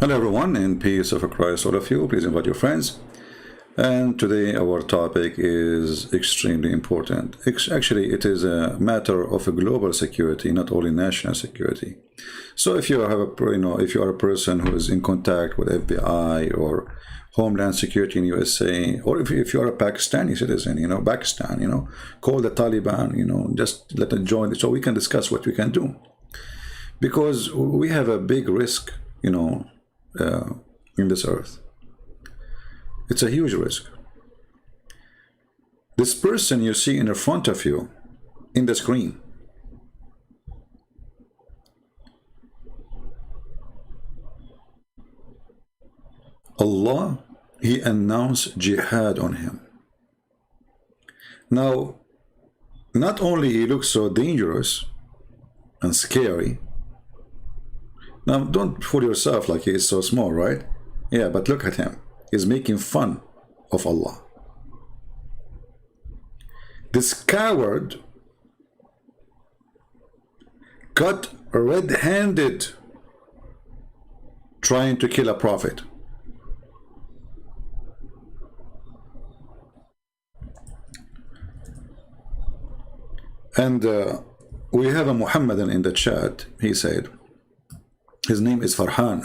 Hello everyone, in peace of Christ all of you. Please invite your friends. And today our topic is extremely important. Actually, it is a matter of a global security, not only national security. So if you have if you are a person who is in contact with FBI or Homeland Security in USA, or if you are a Pakistani citizen, Pakistan, call the Taliban, just let them join so we can discuss what we can do. Because we have a big risk, in this earth. It's a huge risk. This person you see in front of you in the screen, Allah, He announced jihad on him. Now, not only he looks so dangerous and scary. Now, don't fool yourself like he is so small, right? Yeah, but look at him. He's making fun of Allah. This coward got red-handed trying to kill a prophet. And we have a Muhammadan in the chat. He said, his name is Farhan.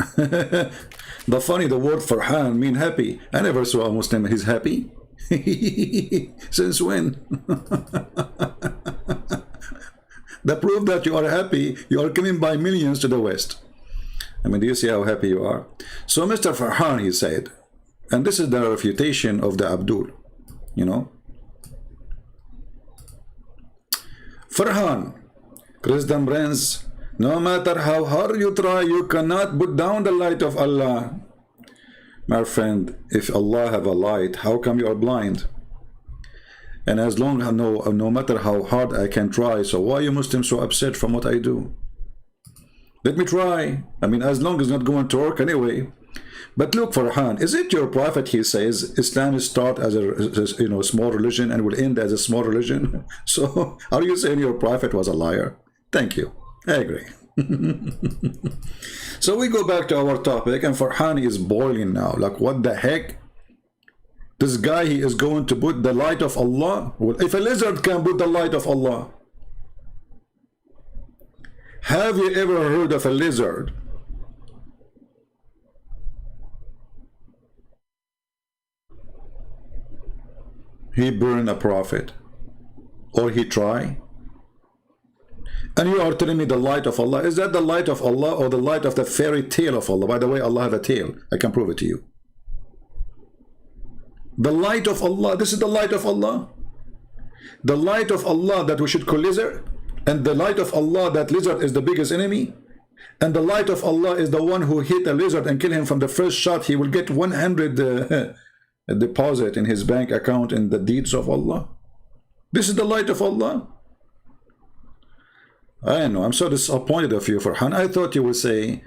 The word Farhan mean happy. I never saw a Muslim, he's happy. Since when? The proof that you are happy, you are coming by millions to the West. I mean, do you see how happy you are? So Mr. Farhan, he said, and this is the refutation of the Abdul, Farhan, Christian friends, no matter how hard you try, you cannot put down the light of Allah. My friend, if Allah have a light, how come you are blind? And as long as no matter how hard I can try, so why are you Muslims so upset from what I do? Let me try. I mean, as long as it's not going to work anyway. But look, Farhan, is it your prophet? He says Islam is start as a small religion and will end as a small religion. So are you saying your prophet was a liar? Thank you. I agree. So we go back to our topic, and Farhan is boiling now. Like, what the heck? This guy, he is going to put the light of Allah. Well, if a lizard can put the light of Allah, have you ever heard of a lizard he burned a prophet, or he try? And you are telling me the light of Allah, is that the light of Allah or the light of the fairy tale of Allah? By the way, Allah have a tail. I can prove it to you. The light of Allah, this is the light of Allah. The light of Allah that we should call lizard, and the light of Allah that lizard is the biggest enemy, and the light of Allah is the one who hit a lizard and kill him from the first shot. He will get 100 deposit in his bank account in the deeds of Allah. This is the light of Allah. I know, I'm so disappointed of you, Farhan. I thought you would say,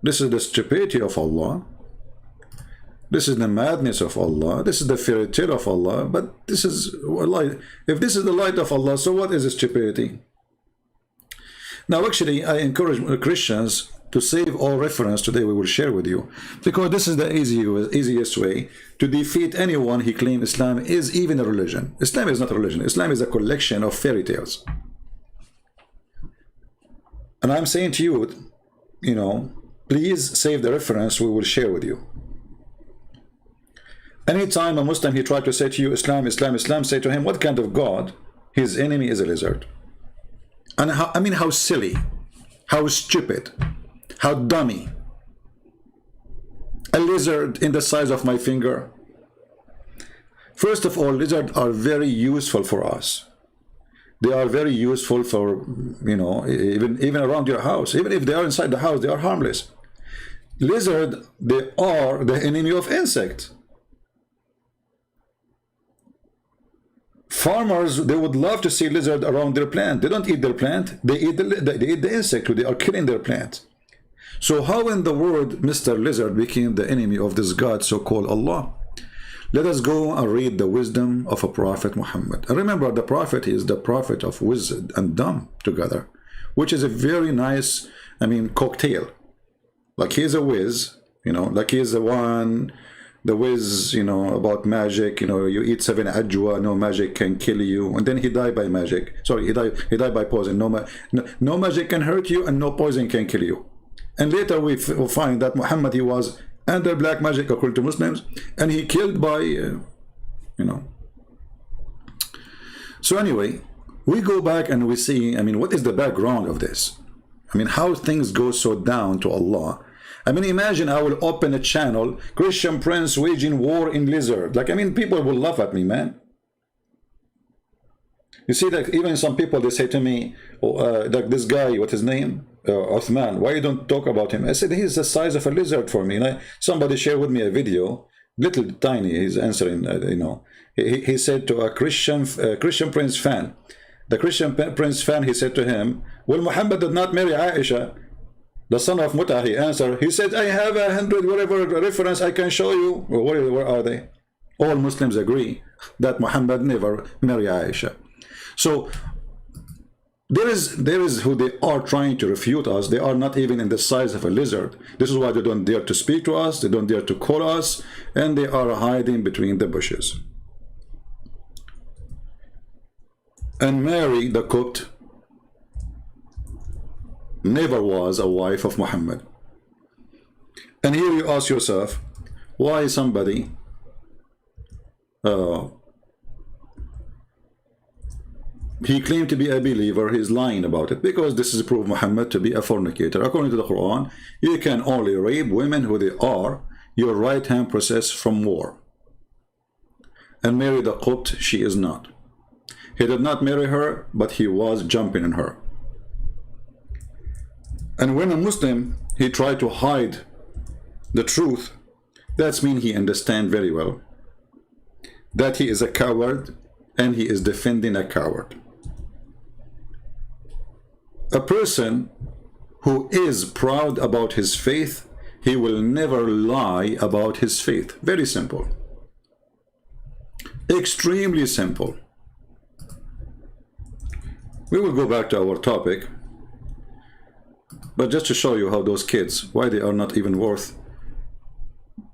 this is the stupidity of Allah. This is the madness of Allah. This is the fairy tale of Allah. But this is light. If this is the light of Allah, so what is stupidity? Now, actually, I encourage Christians to save all reference today we will share with you, because this is the easiest way to defeat anyone he claims Islam is even a religion. Islam is not a religion. Islam is a collection of fairy tales. And I'm saying to you, please save the reference we will share with you. Anytime a Muslim, he tried to say to you, Islam, Islam, Islam, say to him, what kind of God? His enemy is a lizard. And how silly, how stupid, how dummy. A lizard in the size of my finger. First of all, lizards are very useful for us. They are very useful for, even around your house. Even if they are inside the house, they are harmless. Lizard, they are the enemy of insects. Farmers, they would love to see lizard around their plant. They don't eat their plant. They eat the insect. They are killing their plant. So how in the world Mr. Lizard became the enemy of this God so-called Allah? Let us go and read the wisdom of a Prophet Muhammad. And remember, the Prophet is the Prophet of wisdom and dumb together, which is a very nice I mean, cocktail. Like he's a whiz, you know, like he's the whiz, you know, about magic, you know, you eat 7 ajwa, no magic can kill you, and then he died by magic. Sorry, he died by poison. No magic can hurt you, and no poison can kill you. And later we find that Muhammad, he was under black magic according to Muslims, and he killed by, you know. So anyway, we go back and we see, I mean, what is the background of this? I mean, how things go so down to Allah. I mean, imagine I will open a channel, Christian Prince waging war in Lizard. Like, I mean, people will laugh at me, man. You see, like, even some people, they say to me, like this guy, what's his name? Uthman, why you don't talk about him? I said, he's the size of a lizard for me. And somebody shared with me a video, little tiny, he's answering, you know. He said to a Christian Prince fan, the Christian Prince fan, he said to him, well, Muhammad did not marry Aisha, the son of Mut'ah. He answered, he said, I have 100 whatever reference I can show you. Well, where are they? All Muslims agree that Muhammad never married Aisha. So there is who they are trying to refute us. They are not even in the size of a lizard. This is why they don't dare to speak to us, they don't dare to call us, and they are hiding between the bushes. And Mary the Copt never was a wife of Muhammad. And here you ask yourself, why somebody he claimed to be a believer, he's lying about it, because this is proof Muhammad to be a fornicator. According to the Quran, you can only rape women who they are your right hand possessed from war. And Mary the Copt, she is not. He did not marry her, but he was jumping in her. And when a Muslim, he tried to hide the truth, that means he understands very well that he is a coward and he is defending a coward. A person who is proud about his faith, he will never lie about his faith. Very simple. Extremely simple. We will go back to our topic, but just to show you how those kids, why they are not even worth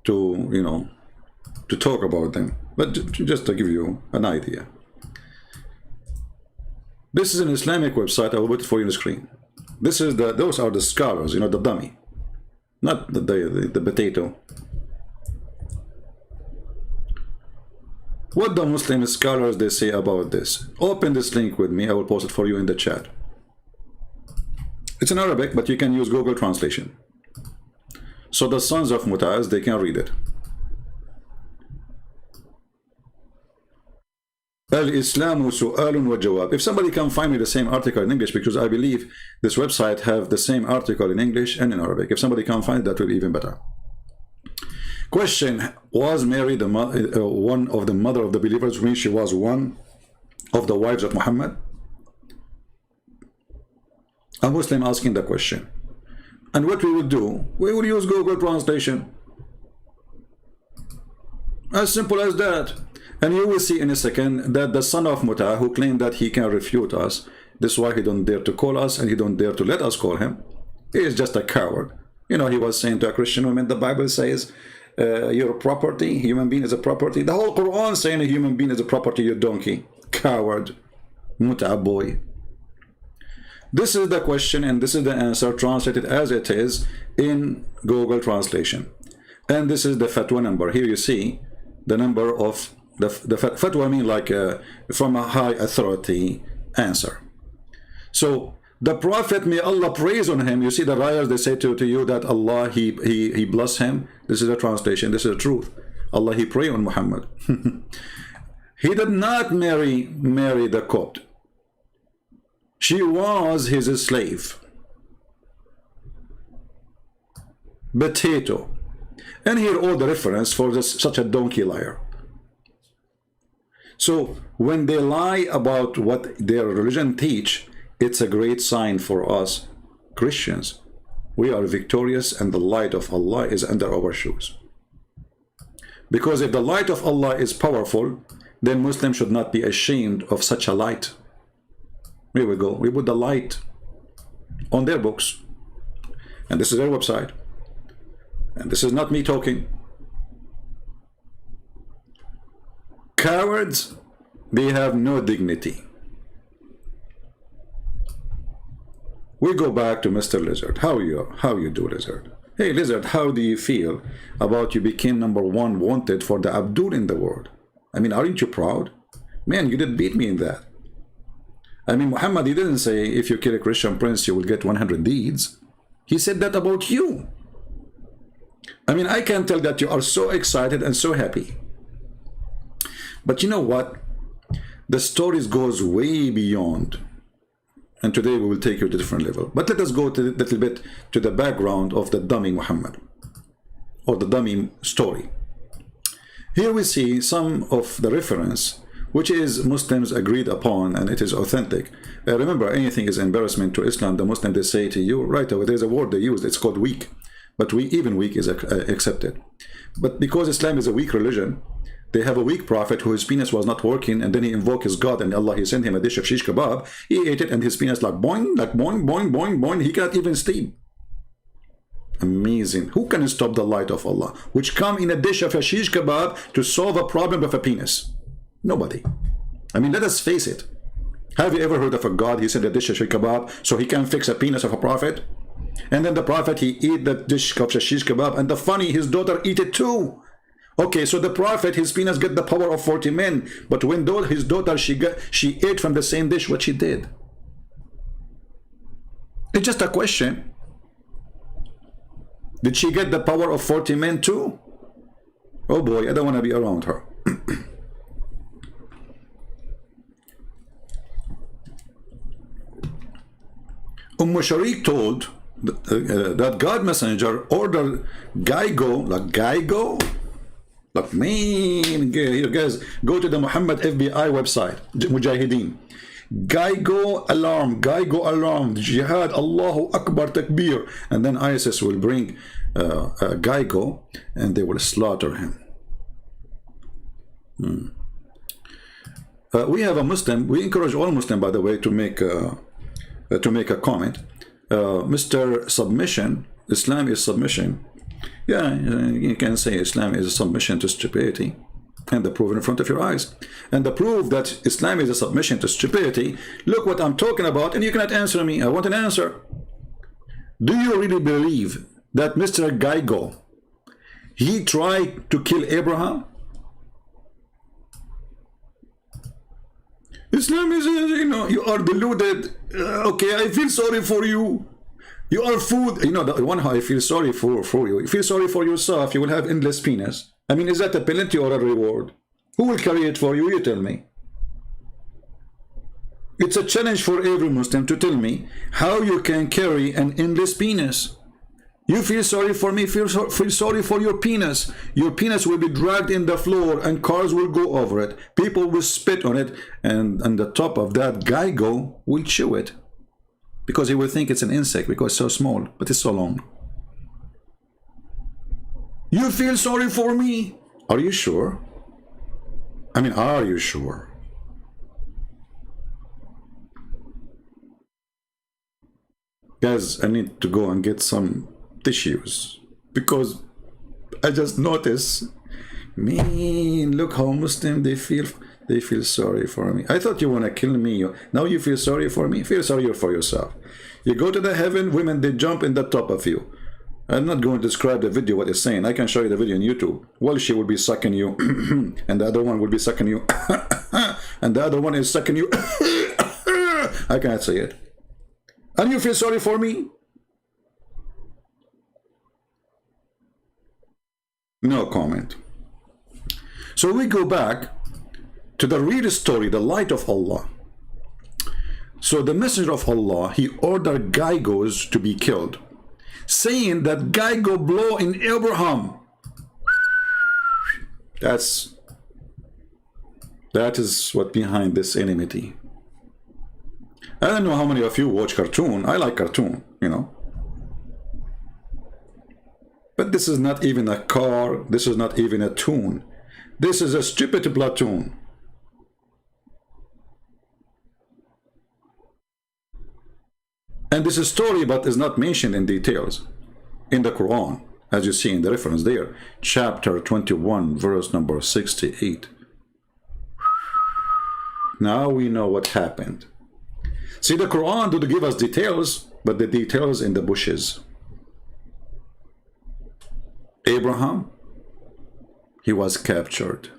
to, you know, to talk about them, but just to give you an idea. This is an Islamic website. I will put it for you on the screen. This is those are the scholars, you know, the dummy, not the potato. What the Muslim scholars they say about this? Open this link with me. I will post it for you in the chat. It's in Arabic, but you can use Google translation. So the sons of Mutaz, they can read it. Al-Islamu su'alun wa jawab. If somebody can find me the same article in English, because I believe this website have the same article in English and in Arabic. If somebody can find it, that will be even better. Question: was Mary the one of the mother of the believers when she was one of the wives of Muhammad? A Muslim asking the question. And what we would do, we would use Google translation. As simple as that. And you will see in a second that the son of Mut'ah, who claimed that he can refute us, this is why he don't dare to call us and he don't dare to let us call him. He is just a coward. You know, he was saying to a Christian woman, the Bible says, you're a property, human being is a property. The whole Quran saying a human being is a property, you donkey. Coward. Mut'ah boy. This is the question and this is the answer translated as it is in Google translation. And this is the fatwa number. Here you see the number of the fatwa, mean like from a high authority answer. So the Prophet, may Allah praise on him, you see the rayas, they say to you that Allah, he bless him. This is a translation, this is the truth. Allah, he pray on Muhammad. He did not marry the Copt. She was his slave. Potato. And here all the reference for this, such a donkey liar. So when they lie about what their religion teach, it's a great sign for us Christians. We are victorious and the light of Allah is under our shoes. Because if the light of Allah is powerful, then Muslims should not be ashamed of such a light. Here we go. We put the light on their books. And this is their website. And this is not me talking. Cowards, they have no dignity. We go back to Mr. Lizard. How you do, Lizard? Hey, Lizard, how do you feel about you became #1 wanted for the Abdul in the world? I mean, aren't you proud? Man, you did beat me in that. I mean, Muhammad, he didn't say if you kill a Christian prince, you will get 100 deeds. He said that about you. I mean, I can tell that you are so excited and so happy. But you know what? The stories goes way beyond. And today we will take you to a different level. But let us go to a little bit to the background of the dummy Muhammad, or the dummy story. Here we see some of the reference, which is Muslims agreed upon, and it is authentic. Remember, anything is embarrassment to Islam. The Muslims, they say to you right away, there's a word they use, it's called weak. But even weak is accepted. But because Islam is a weak religion, they have a weak prophet whose penis was not working, and then he invoked his God, and Allah, he sent him a dish of shish kebab. He ate it, and his penis like boing, boing, boing, boing. He cannot even sleep. Amazing. Who can stop the light of Allah, which come in a dish of a shish kebab to solve a problem of a penis? Nobody. I mean, let us face it. Have you ever heard of a God, he sent a dish of shish kebab so he can fix a penis of a prophet? And then the prophet, he eat that dish of shish kebab, and the funny, his daughter eat it too. Okay, so the prophet, his penis get the power of 40 men, but when his daughter, she ate from the same dish, what she did? It's just a question. Did she get the power of 40 men too? Oh boy, I don't want to be around her. Sharik told that God messenger ordered Geigo, like man, you guys go to the Muhammad FBI website, Mujahideen. Geigo alarm, jihad, Allahu Akbar, takbir. And then ISIS will bring Geigo and they will slaughter him. We have a Muslim, we encourage all Muslims, by the way, to make a comment. Mr. Submission, Islam is submission. Yeah, you can say Islam is a submission to stupidity, and the proof in front of your eyes. And the proof that Islam is a submission to stupidity, look what I'm talking about, and you cannot answer me. I want an answer. Do you really believe that Mr. Geigo, he tried to kill Abraham? Islam is, you are deluded. Okay, I feel sorry for you. You are food. You know, the one how I feel sorry for you. You feel sorry for yourself. You will have endless penis. I mean, is that a penalty or a reward? Who will carry it for you? You tell me. It's a challenge for every Muslim to tell me how you can carry an endless penis. You feel sorry for me, feel sorry for your penis. Your penis will be dragged in the floor and cars will go over it. People will spit on it, and on the top of that, Geigo will chew it. Because he will think it's an insect because it's so small, but it's so long. You feel sorry for me? Are you sure? I mean, are you sure? Guys, I need to go and get some tissues because I just noticed, man, look how Muslim they feel sorry for me. I thought you want to kill me. Now you feel sorry for me? Feel sorry for yourself. You go to the heaven, women, they jump in the top of you. I'm not going to describe the video what it's saying. I can show you the video on YouTube. Well, she will be sucking you and the other one will be sucking you and the other one is sucking you. I can't say it. And you feel sorry for me? No comment. So we go back to the real story, the light of Allah. So the messenger of Allah, he ordered Geigos to be killed, saying that Geigo blow in Abraham. That is what behind this enmity. I don't know how many of you watch cartoon. I like cartoon, But this is not even a car. This is not even a tune. This is a stupid platoon. And this is story, but is not mentioned in details. in the Quran, as you see in the reference there, chapter 21, verse number 68. Now we know what happened. See, the Quran did give us details, but the details in the bushes. Abraham, he was captured.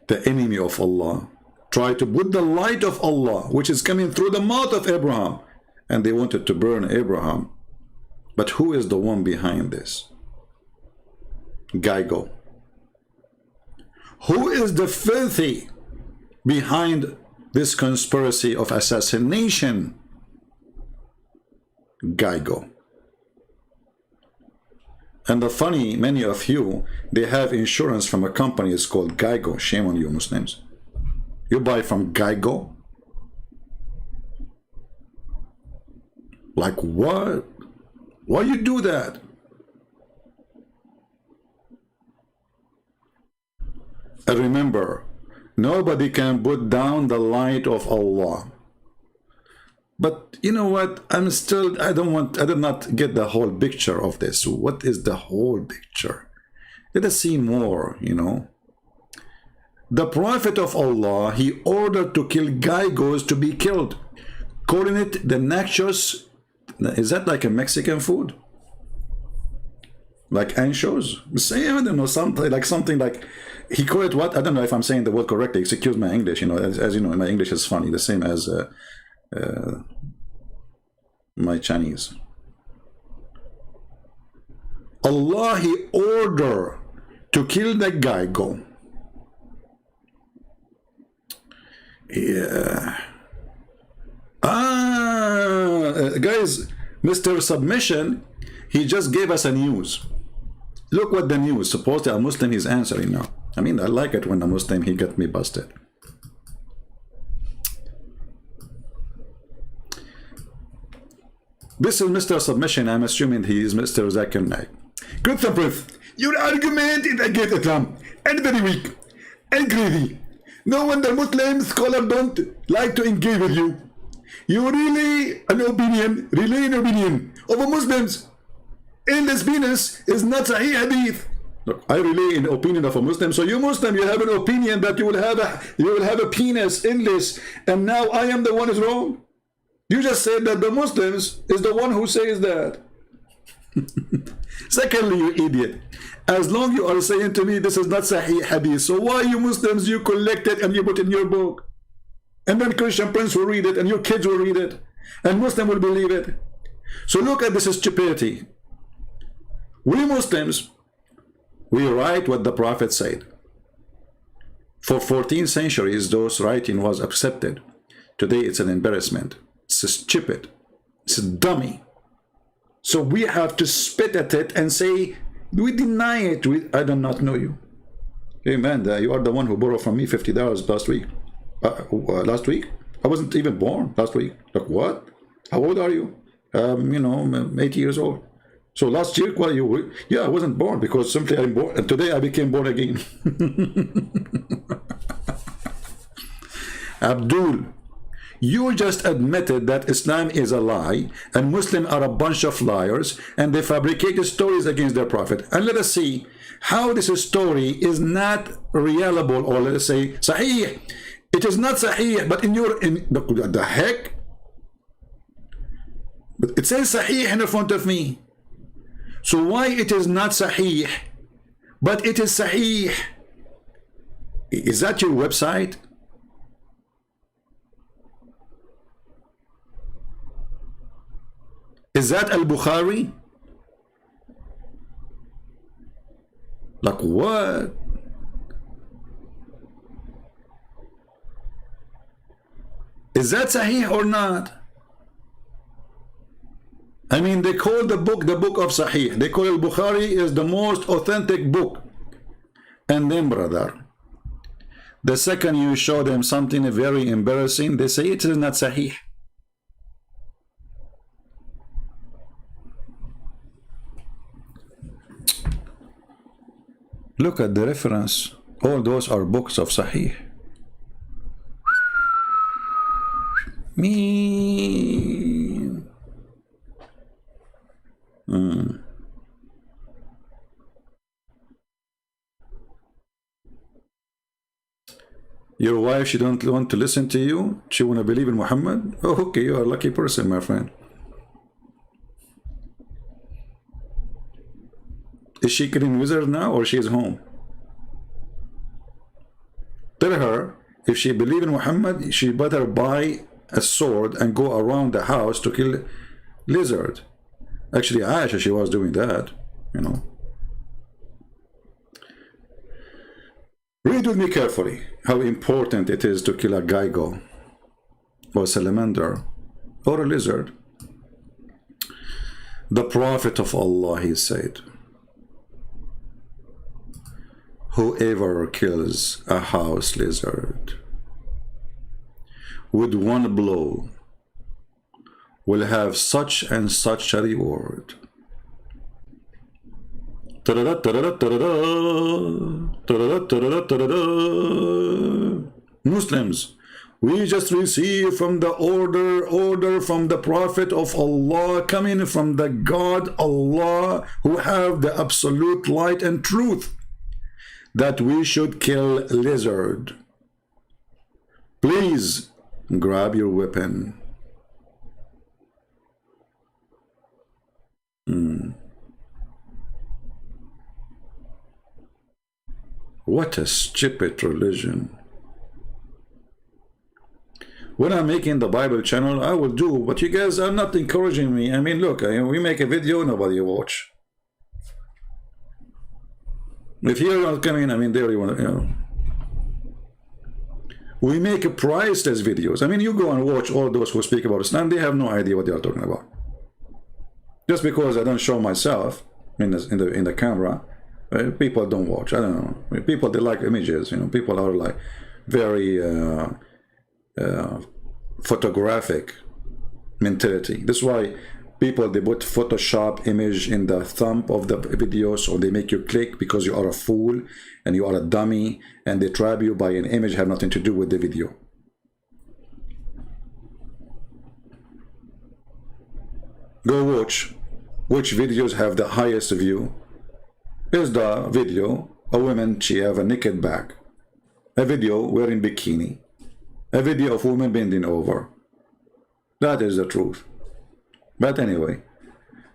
The enemy of Allah tried to put the light of Allah, which is coming through the mouth of Abraham, and they wanted to burn Abraham. But who is the one behind this? Gygo. Who is the filthy behind this conspiracy of assassination? Gygo. And the funny, many of you, they have insurance from a company, it's called Gygo. Shame on you, Muslims. You buy from Gygo? Like what? Why you do that? And remember, nobody can put down the light of Allah. But you know what? I did not get the whole picture of this. What is the whole picture? Let us see more, you know. The Prophet of Allah, he ordered to kill Gygos to be killed, calling it the nachos. Is that like a Mexican food? Like anchos? Say, I don't know, something like he called it what? I don't know if I'm saying the word correctly. Excuse my English, you know, as you know, my English is funny, the same as my Chinese. Allah, he ordered to kill the Gygo. Yeah. Guys, Mr. Submission, he just gave us a news. Look what the news. Supposedly a Muslim is answering now. I mean, I like it when a Muslim, he got me busted. This is Mr. Submission. I'm assuming he is Mr. Zakir Naik. Good Prince, your argument is against Islam and very weak and greedy. No wonder Muslim scholars don't like to engage with you. You relay an opinion of a Muslims. Endless penis is not Sahih Hadith. Look, I relay an opinion of a Muslim. So you Muslim, you have an opinion that you will have a penis endless, and now I am the one who's wrong. You just said that the Muslims is the one who says that. Secondly, you idiot, as long you are saying to me this is not Sahih Hadith, so why you Muslims, you collect it and you put it in your book, and then Christian Prince will read it and your kids will read it and Muslim will believe it. So look at this stupidity. We Muslims, we write what the Prophet said. For 14 centuries those writing was accepted. Today it's an embarrassment. It's stupid. It's a dummy. So we have to spit at it and say, we deny it. I do not know you. Hey man, you are the one who borrowed from me $50 last week. Last week? I wasn't even born last week. Like what? How old are you? You know, 80 years old. So last year, well, yeah, I wasn't born because simply I'm born, and today I became born again. Abdul, you just admitted that Islam is a lie and Muslims are a bunch of liars and they fabricated stories against their prophet. And let us see how this story is not reliable, or let us say Sahih. It is not Sahih, but in the heck? But it says Sahih in front of me. So why it is not Sahih, but it is Sahih? Is that your website? Is that Al-Bukhari? Like what? Is that Sahih or not? I mean, they call the book of Sahih. They call Al-Bukhari is the most authentic book. And then, brother, the second you show them something very embarrassing, they say it is not Sahih. Look at the reference. All those are books of Sahih. Me. Mm. Your wife, she don't want to listen to you? She want to believe in Muhammad? Oh, okay, you are a lucky person, my friend. Is she getting wizard now, or she is home? Tell her, if she believe in Muhammad, she better buy a sword and go around the house to kill lizard. Actually, Aisha, she was doing that, you know. Read with me carefully how important it is to kill a geigo, or salamander, or a lizard. The Prophet of Allah, he said, whoever kills a house lizard with one blow will have such and such a reward. Muslims, we just received from the order from the Prophet of Allah, coming from the God Allah, who have the absolute light and truth, that we should kill lizard. Please grab your weapon. What a stupid religion. When I'm making the Bible channel, I will do, but you guys are not encouraging me. I mean, look, we make a video, nobody watch. If you're not coming, I mean, they really want to, you know. We make a priceless videos. I mean, you go and watch all those who speak about Islam, they have no idea what they are talking about. Just because I don't show myself in the camera, people don't watch. I don't know. I mean, people, they like images, you know. People are like very photographic mentality. That's why people, they put Photoshop image in the thumb of the video, so they make you click because you are a fool and you are a dummy, and they trap you by an image have nothing to do with the video. Go watch which videos have the highest view. Here's the video, a woman, she have a naked back. A video wearing bikini. A video of women bending over. That is the truth. But anyway,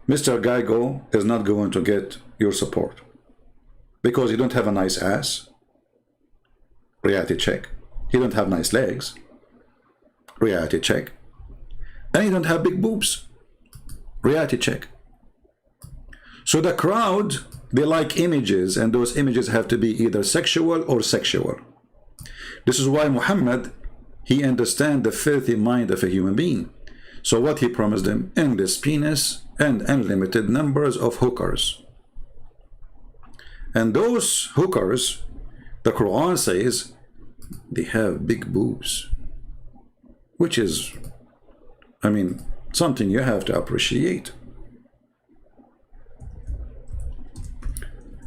Mr. Geigo is not going to get your support because he don't have a nice ass. Reality check. He don't have nice legs. Reality check. And he don't have big boobs. Reality check. So the crowd, they like images, and those images have to be either sexual or sexual. This is why Muhammad, he understands the filthy mind of a human being. So what he promised them? Endless penis and unlimited numbers of hookers. And those hookers, the Quran says, they have big boobs. Which is, I mean, something you have to appreciate.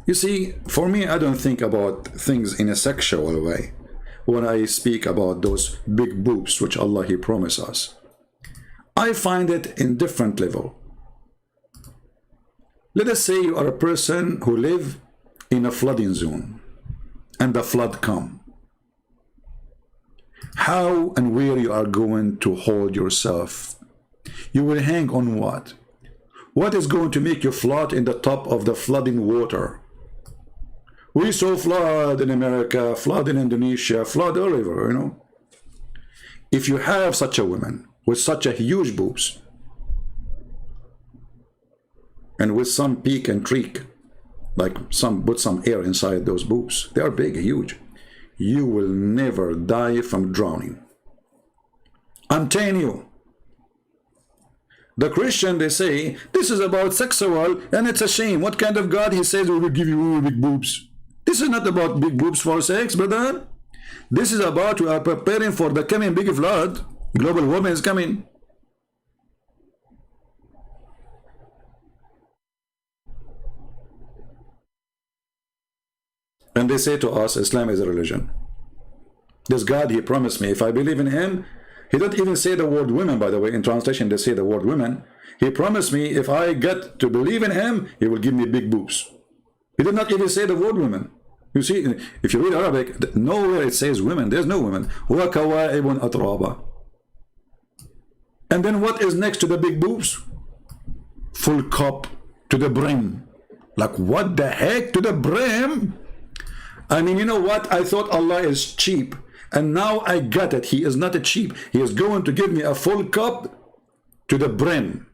You see, for me, I don't think about things in a sexual way when I speak about those big boobs which Allah, he promised us. I find it in different level. Let us say you are a person who live in a flooding zone and the flood come. How and where you are going to hold yourself? You will hang on what? What is going to make you float in the top of the flooding water? We saw flood in America, flood in Indonesia, flood all over, you know. If you have such a woman with such a huge boobs and with some peak and creak, like put some air inside those boobs, they are big, huge, you will never die from drowning. I'm telling you. The Christian, they say, this is about sexual and it's a shame. What kind of God he says we will give you big boobs? This is not about big boobs for sex, brother. This is about we are preparing for the coming big flood. Global warming is coming. And they say to us, Islam is a religion. This God, he promised me, if I believe in him, he don't even say the word women, by the way. In translation, they say the word women. He promised me if I get to believe in him, he will give me big boobs. He did not even say the word women. You see, if you read Arabic, nowhere it says women. There's no women. وَكَوَائِبٌ أَتْرَابًا. And then what is next to the big boobs? Full cup to the brim. Like, what the heck? To the brim? I mean, you know what? I thought Allah is cheap. And now I got it. He is not a cheap. He is going to give me a full cup to the brim.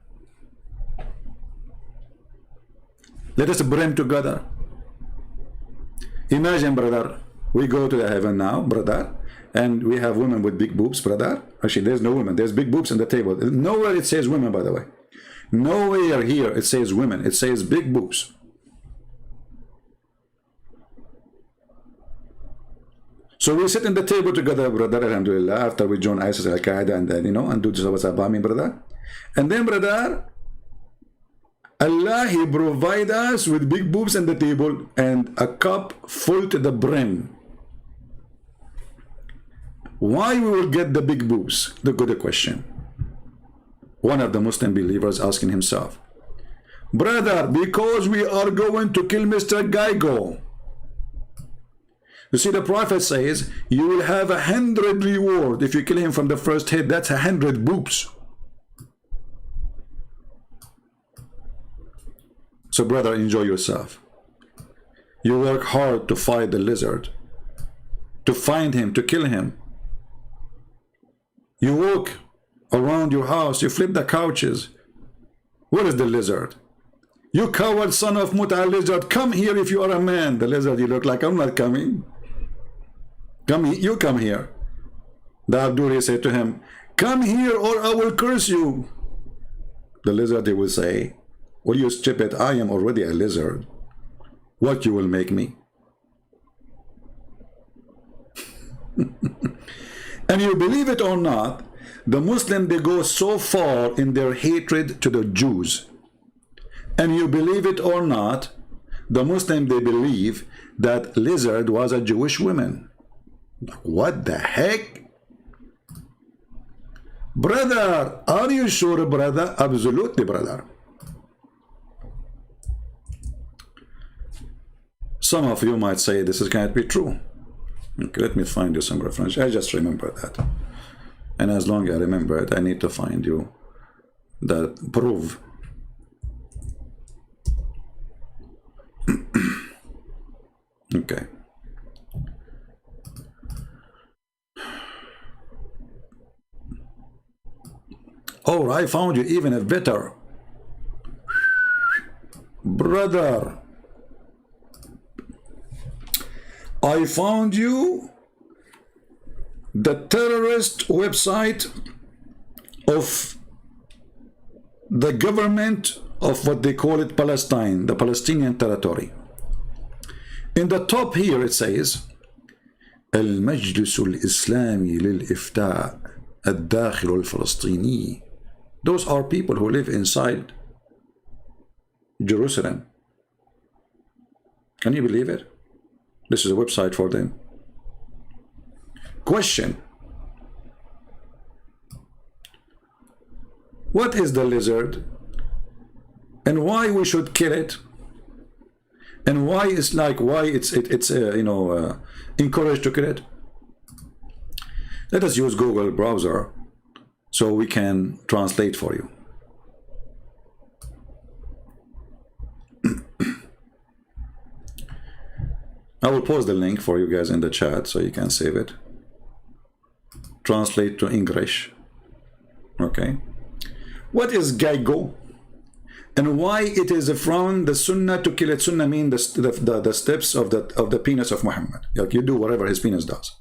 Let us brim together. Imagine, brother, we go to the heaven now, brother, and we have women with big boobs, brother. Actually, there's no women. There's big boobs on the table. Nowhere it says women, by the way. Nowhere here it says women. It says big boobs. So we sit in the table together, brother, alhamdulillah, after we join ISIS, Al-Qaeda, and then, you know, and do suicide bombing, brother. And then, brother, Allah, He provide us with big boobs on the table and a cup full to the brim. Why we will get the big boobs? The good question. One of the Muslim believers asking himself, brother, because we are going to kill Mr. Geigo. You see, the Prophet says, you will have 100 reward if you kill him from the first hit. That's 100 boobs. So, brother, enjoy yourself. You work hard to fight the lizard, to find him, to kill him. You walk around your house, you flip the couches. Where is the lizard? You coward son of Muta lizard, come here if you are a man. The lizard, you look like, I'm not coming. Come, you come here. The Abduri said to him, come here or I will curse you. The lizard, he will say, well, you stupid, I am already a lizard. What you will make me? And you believe it or not, the Muslim, they go so far in their hatred to the Jews. And you believe it or not, the Muslim, they believe that lizard was a Jewish woman. What the heck? Brother, are you sure, brother? Absolutely, brother. Some of you might say this can't be true. Okay, let me find you some reference. I just remember that. And as long as I remember it, I need to find you the proof. Okay. Oh, I found you even a better. Brother, I found you the terrorist website of the government of what they call it Palestine, the Palestinian territory. In the top here it says المجلس الإسلامي للإفتاء الداخل الفلسطيني. Those are people who live inside Jerusalem. Can you believe it? This is a website for them. Question: what is the lizard, and why we should kill it, and why it's like encouraged to kill it? Let us use Google browser so we can translate for you. I will post the link for you guys in the chat so you can save it. Translate to English. Okay. What is Geigo? And why it is from the Sunnah to kill it? Sunnah mean the steps of the penis of Muhammad. Like you do whatever his penis does.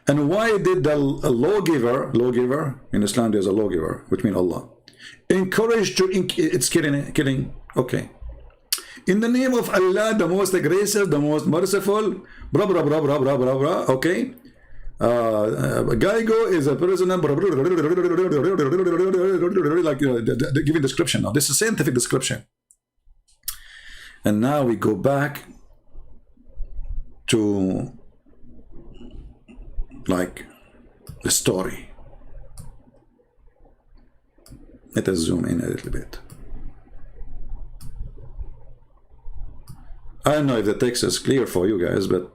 And why did the lawgiver in Islam, there's a lawgiver, which means Allah, encourage to it's killing? Okay. In the name of Allah, the most gracious, the most merciful, blah, blah, blah, blah, blah, blah, blah, okay? Geigo is a person, like, giving description now. This is scientific description. And now we go back to, like, the story. Let us zoom in a little bit. I don't know if the text is clear for you guys, but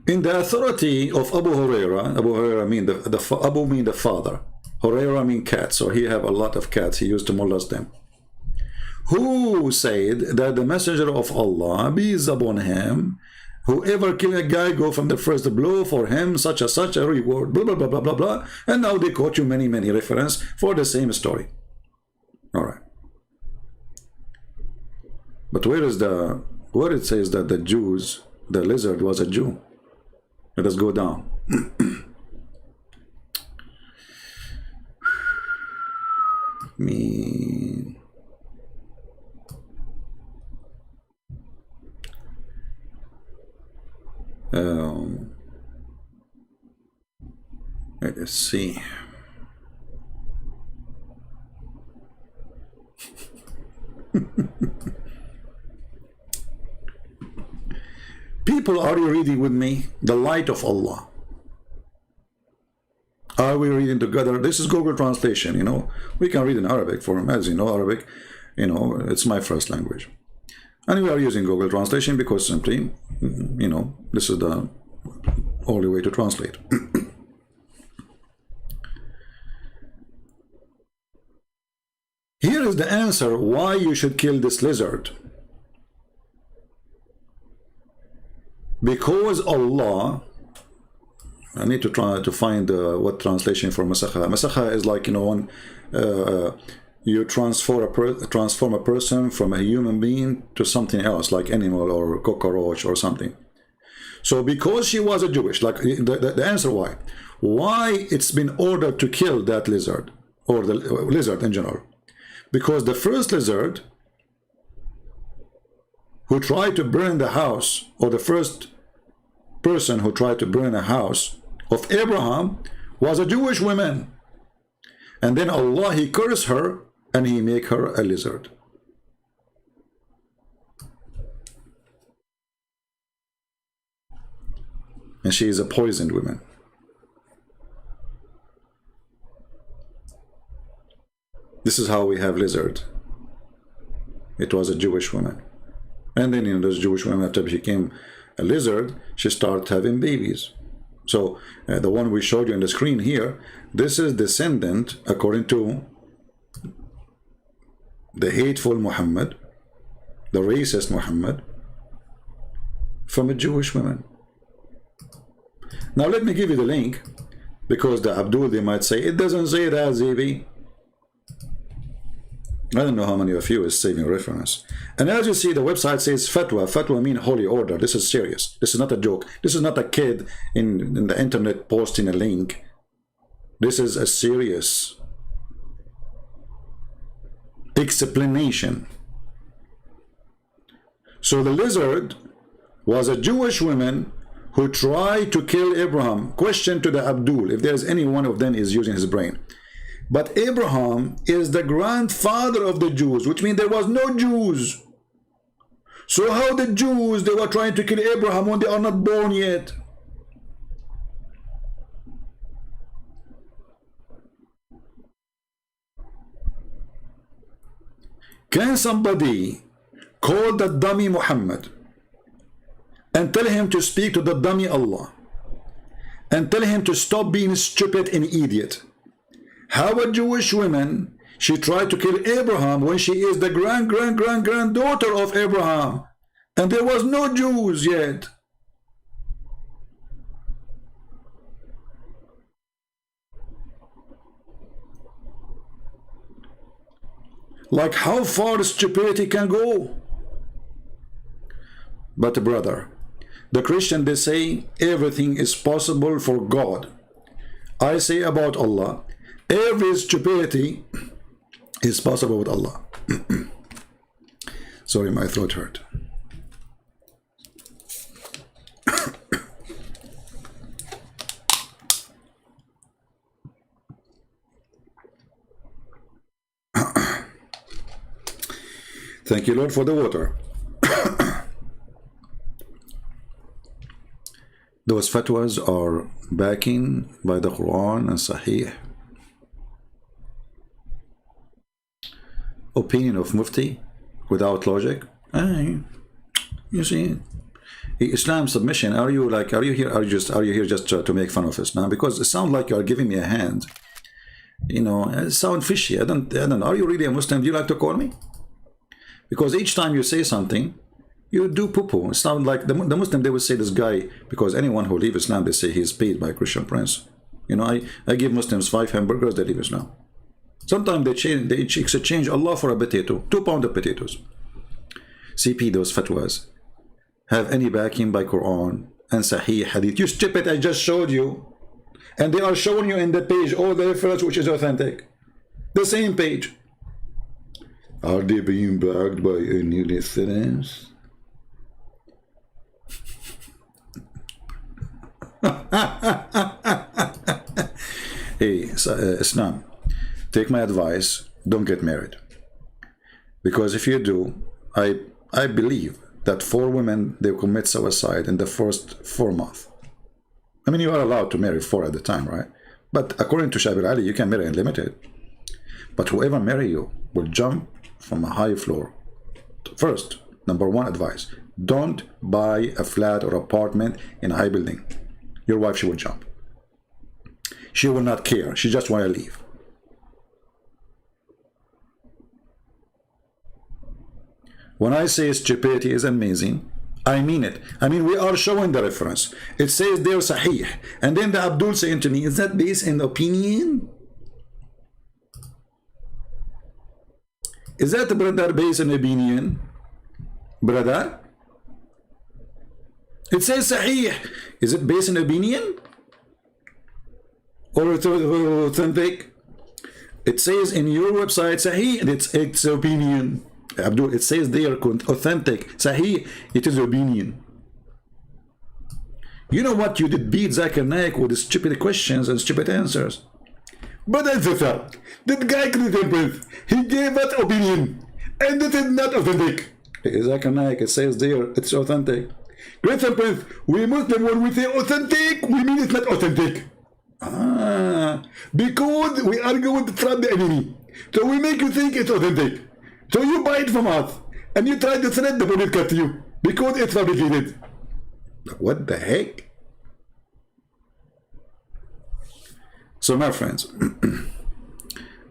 in the authority of Abu Huraira mean Abu mean the father, Huraira mean cat, so he have a lot of cats, he used to molest them, who said that the messenger of Allah, peace upon him, whoever kill a guy, go from the first blow for him, such a reward, blah blah blah blah blah blah. And now they quote you many references for the same story. All right, but where it says that the Jews, the lizard was a Jew? Let us go down. Let's see. People, are you reading with me? The light of Allah. Are we reading together? This is Google Translation, you know. We can read in Arabic for him, as you know, Arabic, you know, it's my first language. And we are using Google Translation because simply, you know, this is the only way to translate. Here is the answer why you should kill this lizard. Because Allah, I need to try to find what translation for Masakha. Masakha is like, you know, when you transform a person from a human being to something else, like animal or cockroach or something. So because she was a Jewish, like the answer why it's been ordered to kill that lizard, or the lizard in general. Because the first lizard who tried to burn the house, or the first person who tried to burn a house of Abraham, was a Jewish woman. And then Allah, he cursed her and he make her a lizard. And she is a poisoned woman. This is how we have lizard. It was a Jewish woman. And then, you know, this Jewish woman, after she became a lizard, she started having babies. So the one we showed you on the screen here, this is descendant, according to the hateful Muhammad, the racist Muhammad, from a Jewish woman. Now let me give you the link, because the Abdul, they might say, it doesn't say that, Zibi. I don't know how many of you is saving reference. And as you see, the website says fatwa. Fatwa means holy order. This is serious. This is not a joke. This is not a kid in the internet posting a link. This is a serious explanation. So the lizard was a Jewish woman who tried to kill Abraham. Question to the Abdul, if there's any one of them is using his brain. But Abraham is the grandfather of the Jews, which means there was no Jews. So how the Jews, they were trying to kill Abraham when they are not born yet? Can somebody call the dummy Muhammad and tell him to speak to the dummy Allah and tell him to stop being stupid and idiot? How a Jewish woman, she tried to kill Abraham when she is the granddaughter of Abraham, and there was no Jews yet. Like how far stupidity can go. But brother, the Christian, they say everything is possible for God. I say about Allah, every stupidity is possible with Allah. Sorry, my throat hurt. Thank you, Lord, for the water. Those fatwas are backing by the Quran and Sahih. opinion of Mufti without logic? You see, Islam submission. Are you here? Are you here just to make fun of us now? Because it sounds like you are giving me a hand. You know, it sounds fishy. I don't know. Are you really a Muslim? Do you like to call me? Because each time you say something, you do poo-poo. It sounds like the Muslim, they will say this guy, because anyone who leaves Islam, they say he's paid by Christian Prince. You know, I give Muslims 5 hamburgers, they leave Islam. Sometimes they exchange Allah for a potato, 2 pounds of potatoes. CP, those fatwas have any backing by Quran and Sahih Hadith? You stupid, I just showed you. And they are showing you in the page all the reference which is authentic. The same page. Are they being backed by any reference? Hey, Islam, take my advice, don't get married. Because if you do, I believe that 4 women, they commit suicide in the first 4 months. I mean, you are allowed to marry 4 at the time, right? But according to Shabir Ali, you can marry unlimited. But whoever marry you will jump from a high floor. First, number 1 advice, don't buy a flat or apartment in a high building. Your wife, she will jump. She will not care. She just want to leave. When I say stupidity is amazing, I mean it. I mean, we are showing the reference. It says there Sahih. And then the Abdul saying to me, is that based in opinion? Is that, brother, based in opinion? Brother? It says Sahih. Is it based in opinion? Or authentic? It says in your website Sahih, it's opinion. Abdul, it says they are authentic. Sahih, it is opinion. You know what? You did beat Zakir Naik with stupid questions and stupid answers. But that's the fact. That guy couldn't. He gave that opinion. And it is not authentic. Zakir Naik, it says there, it's authentic. Great Prince, we Muslim, when we say authentic, we mean it's not authentic. Because we are going to trap the enemy. So we make you think it's authentic. So you buy it from us, and you try to thread the bullet cut to you, because it's fabricated. What the heck? So my friends,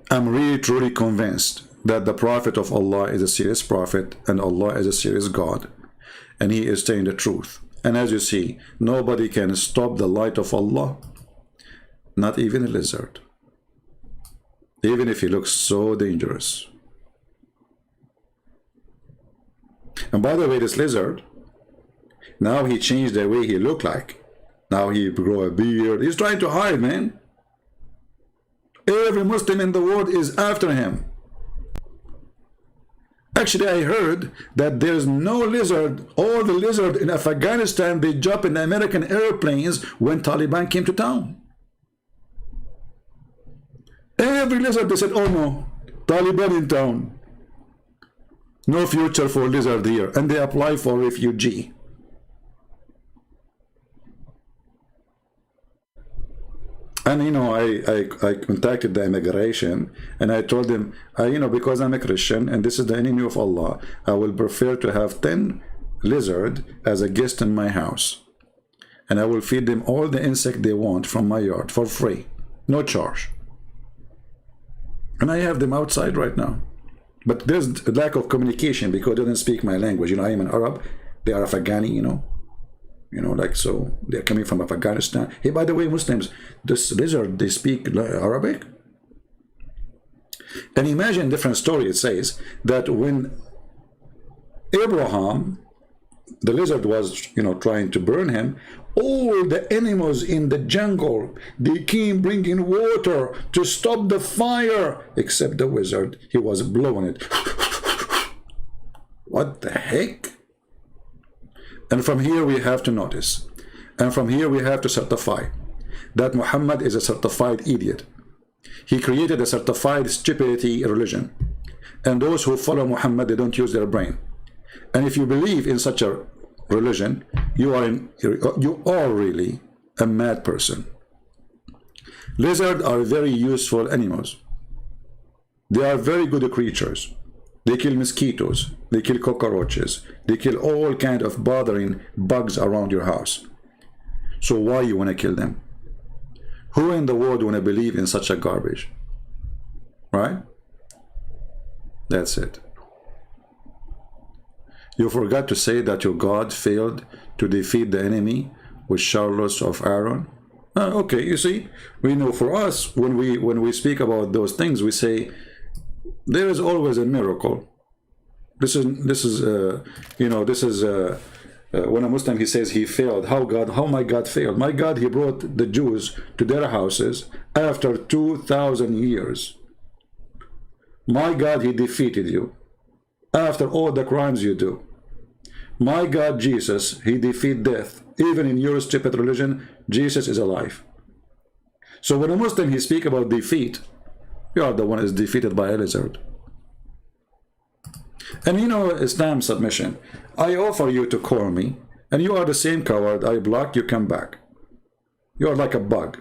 I'm really truly convinced that the Prophet of Allah is a serious prophet, and Allah is a serious God, and he is saying the truth. And as you see, nobody can stop the light of Allah, not even a lizard, even if he looks so dangerous. And by the way, this lizard, now he changed the way he looked like. Now he grew a beard. He's trying to hide, man. Every Muslim in the world is after him. Actually, I heard that there's no lizard. All the lizard in Afghanistan, they jump in American airplanes when Taliban came to town. Every lizard, they said, oh no, Taliban in town. No future for lizard here. And they apply for refugee. And you know, I contacted the immigration and I told them, you know, because I'm a Christian and this is the enemy of Allah, I will prefer to have 10 lizards as a guest in my house. And I will feed them all the insect they want from my yard for free. No charge. And I have them outside right now. But there's a lack of communication because they don't speak my language. You know, I am an Arab. They are Afghani, you know. You know, like, so they're coming from Afghanistan. Hey, by the way, Muslims, this lizard, they speak Arabic. And imagine a different story. It says that when Abraham, the lizard was, you know, trying to burn him, all the animals in the jungle, they came bringing water to stop the fire, except the wizard. He was blowing it. What the heck? And from here we have to notice, and from here we have to certify that Muhammad is a certified idiot. He created a certified stupidity religion. And those who follow Muhammad, they don't use their brain. And if you believe in such a religion, you are really a mad person. Lizards are very useful animals. They are very good creatures. They kill mosquitoes, they kill cockroaches, they kill all kind of bothering bugs around your house. So why you want to kill them? Who in the world want to believe in such a garbage? Right? That's it. You forgot to say that your God failed to defeat the enemy with chariots of Aaron. Okay, you see, we know for us, when we speak about those things, we say there is always a miracle. This is when a Muslim, he says he failed. How my God failed? My God, he brought the Jews to their houses after 2,000 years. My God, he defeated you after all the crimes you do. My God, Jesus, he defeated death. Even in your stupid religion, Jesus is alive. So when a Muslim, he speak about defeat, you are the one who is defeated by a lizard. And you know, Islam submission. I offer you to call me, and you are the same coward. I block, you come back. You are like a bug.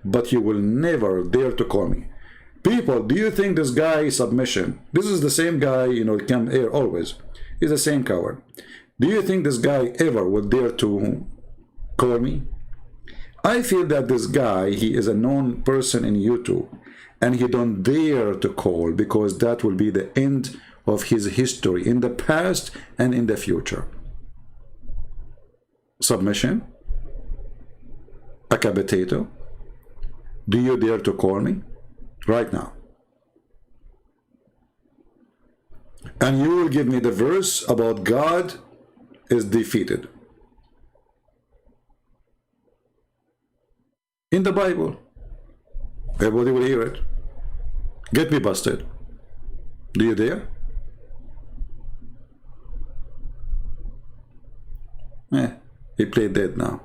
But you will never dare to call me. People, do you think this guy submission, this is the same guy, you know, come here always. He's the same coward. Do you think this guy ever would dare to call me? I feel that this guy, he is a known person in YouTube, and he don't dare to call because that will be the end of his history in the past and in the future. Submission? Acabitato? Do you dare to call me? Right now. And you will give me the verse about God is defeated. In the Bible. Everybody will hear it. Get me busted. Do you dare? He played dead now.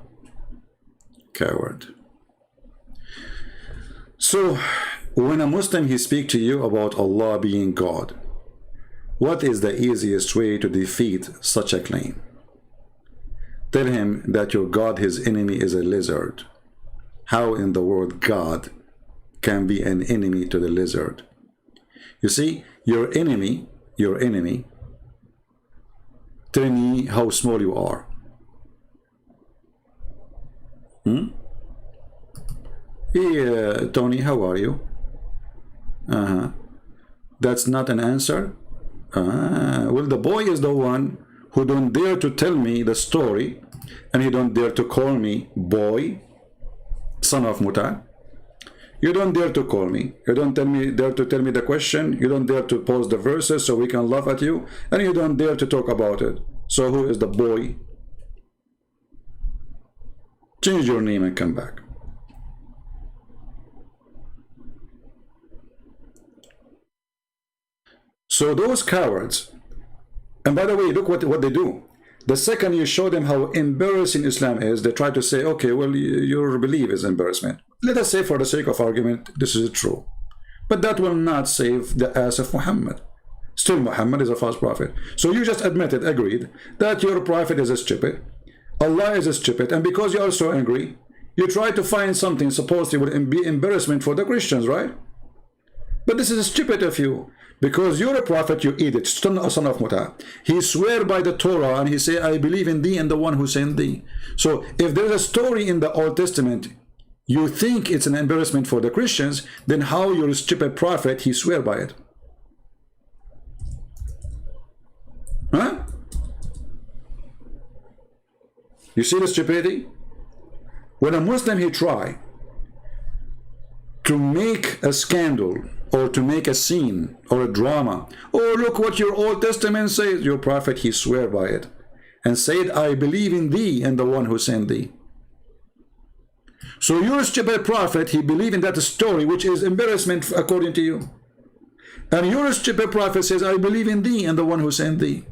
Coward. So, when a Muslim, he speak to you about Allah being God, what is the easiest way to defeat such a claim? Tell him that your God, his enemy, is a lizard. How in the world God can be an enemy to the lizard? You see, your enemy, tell me how small you are. Hey, Tony, how are you? That's not an answer? Well, the boy is the one who don't dare to tell me the story, and he don't dare to call me boy, son of Muta. You don't dare to call me. You don't dare to tell me the question. You don't dare to pose the verses so we can laugh at you, and you don't dare to talk about it. So who is the boy? Change your name and come back. So those cowards, and by the way, look what they do. The second you show them how embarrassing Islam is, they try to say, okay, well, your belief is embarrassment. Let us say, for the sake of argument, this is true. But that will not save the ass of Muhammad. Still, Muhammad is a false prophet. So you just admitted, agreed, that your prophet is a stupid, Allah is a stupid, and because you are so angry, you try to find something supposedly would be embarrassment for the Christians, right? But this is stupid of you. Because you're a prophet, you eat it, son of Muta. He swear by the Torah and he say, I believe in thee and the one who sent thee. So if there's a story in the Old Testament, you think it's an embarrassment for the Christians, then how your stupid prophet, he swear by it? Huh? You see the stupidity? When a Muslim, he try to make a scandal, or to make a scene or a drama. Oh, look what your Old Testament says. Your prophet, he swear by it and said, I believe in thee and the one who sent thee. So your stupid prophet, he believed in that story, which is embarrassment according to you. And your stupid prophet says, I believe in thee and the one who sent thee.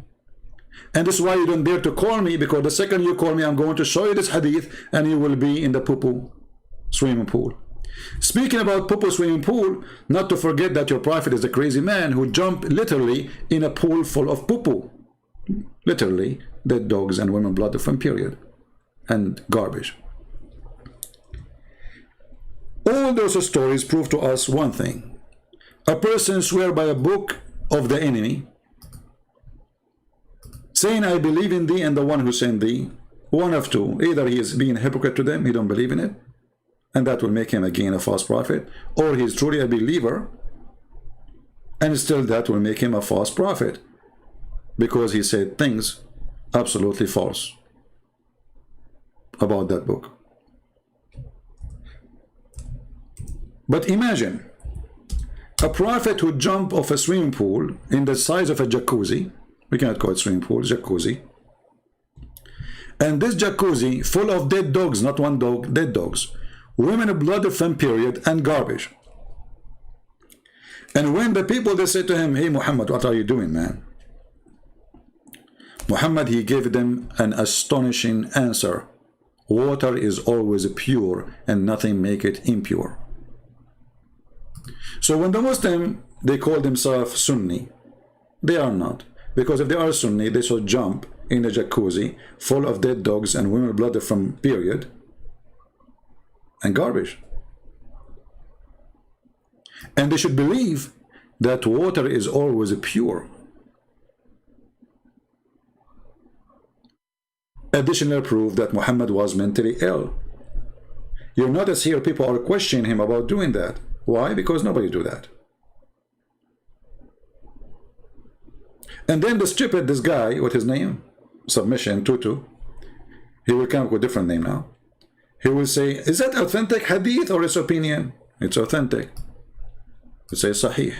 And this is why you don't dare to call me, because the second you call me, I'm going to show you this hadith and you will be in the poo-poo swimming pool. Speaking about poo-poo swimming pool, not to forget that your prophet is a crazy man who jumped literally in a pool full of poo-poo. Literally, dead dogs and women blood from period. And garbage. All those stories prove to us one thing. A person swear by a book of the enemy, saying, I believe in thee and the one who sent thee. One of two: either he is being a hypocrite to them, he don't believe in it, and that will make him again a false prophet, or he is truly a believer, and still that will make him a false prophet, because he said things absolutely false about that book. But imagine a prophet who jumped off a swimming pool in the size of a jacuzzi. We cannot call it swimming pool, jacuzzi. And this jacuzzi full of dead dogs, not one dog, dead dogs, women blood from period, and garbage. And when the people, they say to him, hey Muhammad, what are you doing, man? Muhammad, he gave them an astonishing answer. Water is always pure and nothing make it impure. So when the Muslim, they call themselves Sunni, they are not. Because if they are Sunni, they should jump in a jacuzzi full of dead dogs and women blood from period and garbage. And they should believe that water is always pure. Additional proof that Muhammad was mentally ill. You'll notice here people are questioning him about doing that. Why? Because nobody do that. And then the stupid, this guy, what his name? Submission Tutu. He will come up with a different name now. He will say, is that authentic hadith or his opinion? It's authentic. It says Sahih.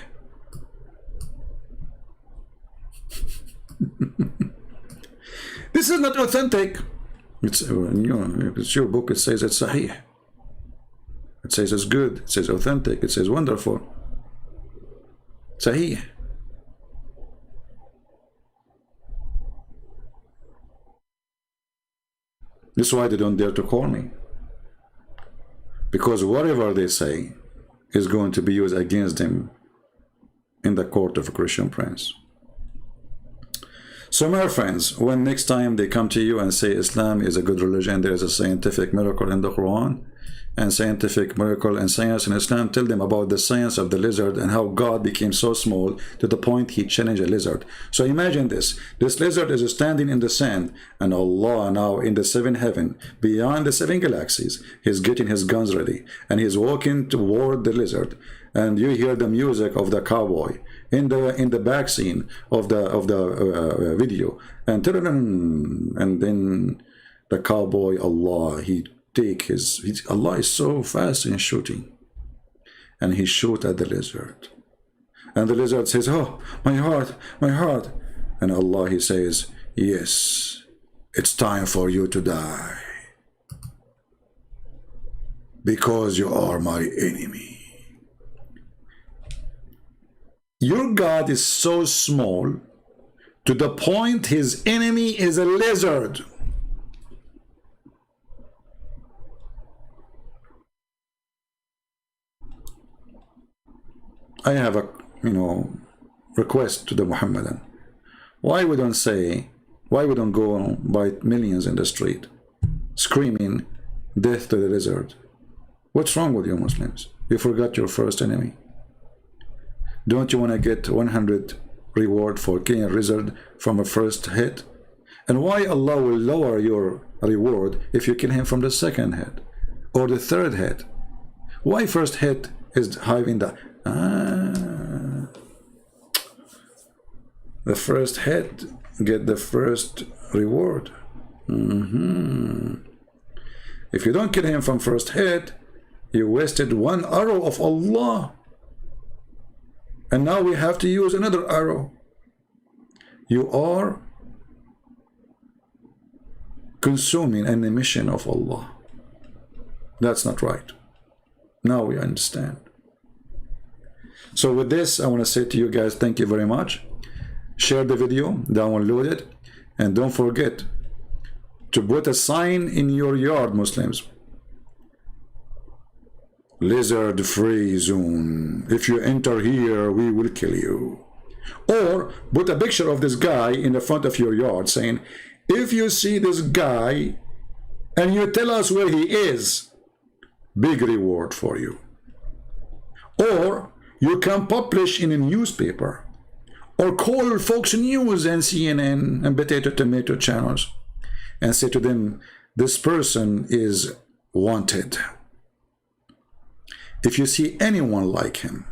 This is not authentic. It's, it's your book. It says it's Sahih. It says it's good. It says authentic. It says wonderful. Sahih. This is why they don't dare to call me. Because whatever they say is going to be used against them in the court of a Christian prince. So my friends, when next time they come to you and say Islam is a good religion, there is a scientific miracle in the Quran, and scientific miracle and science in Islam, tell them about the science of the lizard and how God became so small to the point he challenged a lizard. So imagine this. This lizard is standing in the sand, and Allah now in the seventh heaven, beyond the 7 galaxies, he's getting his guns ready, and he's walking toward the lizard, and you hear the music of the cowboy in the back scene of the video, and then the cowboy, Allah, he take his Allah is so fast in shooting, and he shoot at the lizard, and the lizard says, oh, my heart, and Allah, he says, yes, it's time for you to die because you are my enemy. Your God is so small to the point his enemy is a lizard. I have a request to the Muhammadan. Why we don't go by millions in the street screaming death to the lizard? What's wrong with you Muslims? You forgot your first enemy. Don't you want to get 100 reward for killing a lizard from a first hit? And why Allah will lower your reward if you kill him from the second hit or the third hit? Why first hit is having the first hit get the first reward. If you don't kill him from first hit, you wasted one arrow of Allah, and now we have to use another arrow. You are consuming an emission of Allah. That's not right. Now we understand. So with this, I want to say to you guys, thank you very much. Share the video, download it, and don't forget to put a sign in your yard, Muslims. Lizard free zone. If you enter here, we will kill you. Or put a picture of this guy in the front of your yard saying, if you see this guy and you tell us where he is, big reward for you. Or you can publish in a newspaper, Or call Fox News and CNN and Potato Tomato channels and say to them, this person is wanted. If you see anyone like him,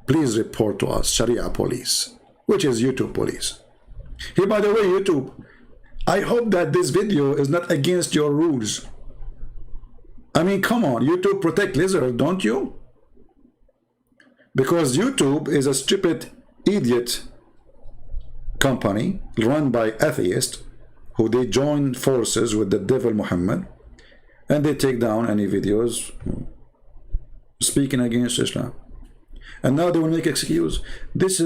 please report to us, Sharia police, which is YouTube police. Hey, by the way, YouTube, I hope that this video is not against your rules. I mean, come on, YouTube protect lizards, don't you? Because YouTube is a stupid idiot company run by atheists who they join forces with the devil Muhammad, and they take down any videos speaking against Islam. And now they will make excuse. This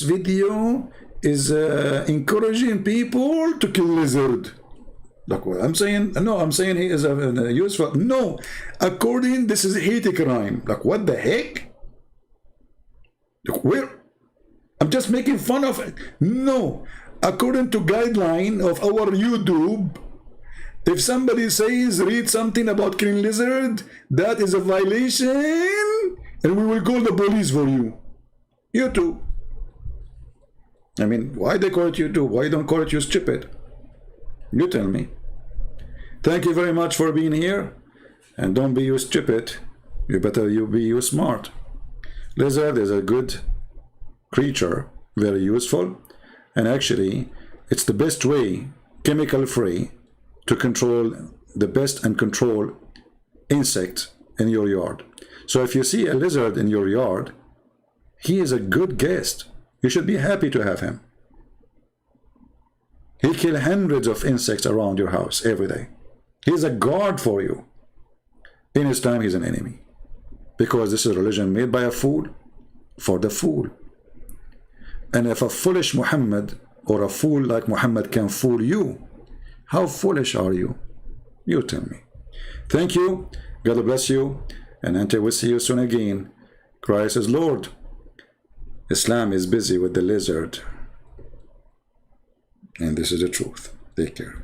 video is encouraging people to kill lizard. Like what I'm saying? No, I'm saying he is a useful. No, according this is hate crime. Like what the heck? Like where? I'm just making fun of it. No, according to guideline of our YouTube, if somebody says read something about killing lizard, that is a violation, and we will call the police for you. YouTube. I mean, why they call it YouTube? Why don't call it you stupid? You tell me. Thank you very much for being here, and don't be you stupid. You better you be you smart. Lizard is a good creature, very useful, and actually it's the best way, chemical free, to control the best and control insect in your yard. So if you see a lizard in your yard, he is a good guest. You should be happy to have him. He kills hundreds of insects around your house every day. He's a guard for you. In his time, he's an enemy. Because this is a religion made by a fool for the fool. And if a foolish Muhammad or a fool like Muhammad can fool you, how foolish are you? You tell me. Thank you. God bless you. And until we see you soon again, Christ is Lord. Islam is busy with the lizard. And this is the truth. Take care.